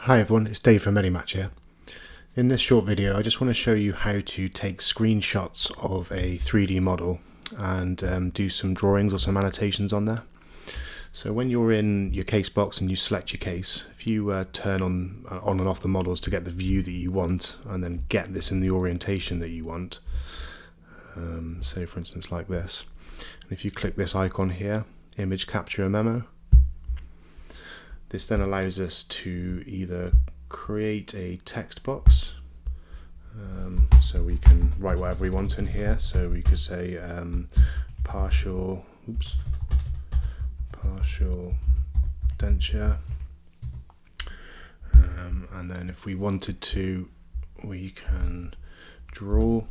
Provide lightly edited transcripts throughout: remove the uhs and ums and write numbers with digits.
Hi everyone, it's Dave from MediMatch here. In this short video I just want to show you how to take screenshots of a 3D model and do some drawings or some annotations on there. So when you're in your case box and you select your case, if you turn on and off the models to get the view that you want and then get this in the orientation that you want, say for instance like this, and if you click this icon here, image capture a memo, this then allows us to either create a text box, so we can write whatever we want in here. So we could say partial denture, and then if we wanted to, we can draw.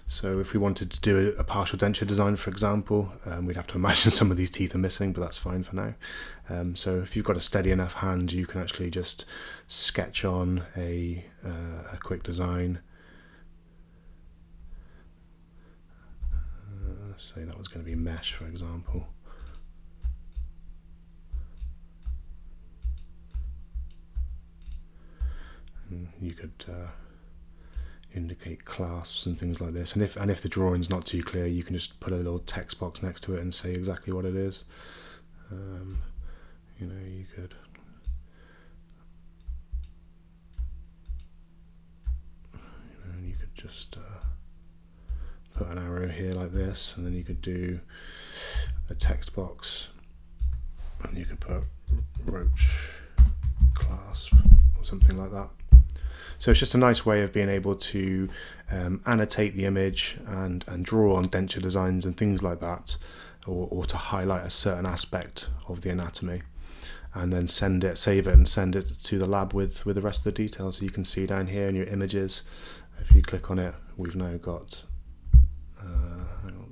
So if we wanted to do a partial denture design, for example, we'd have to imagine some of these teeth are missing, but that's fine for now. So if you've got a steady enough hand, you can actually just sketch on a quick design. Say that was going to be mesh, for example. And you could indicate clasps and things like this, and if the drawing's not too clear, you can just put a little text box next to it and say exactly what it is. You know, you could just put an arrow here like this, and then you could do a text box and you could put roach clasp or something like that. So it's just a nice way of being able to annotate the image and draw on denture designs and things like that, or to highlight a certain aspect of the anatomy, and then save it and send it to the lab with the rest of the details. So you can see down here in your images, if you click on it, we've now got,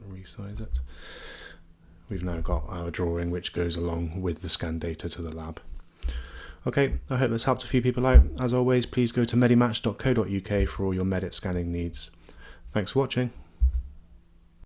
resize it, we've now got our drawing which goes along with the scanned data to the lab. Okay, I hope this helped a few people out. As always, please go to medimatch.co.uk for all your Medit scanning needs. Thanks for watching.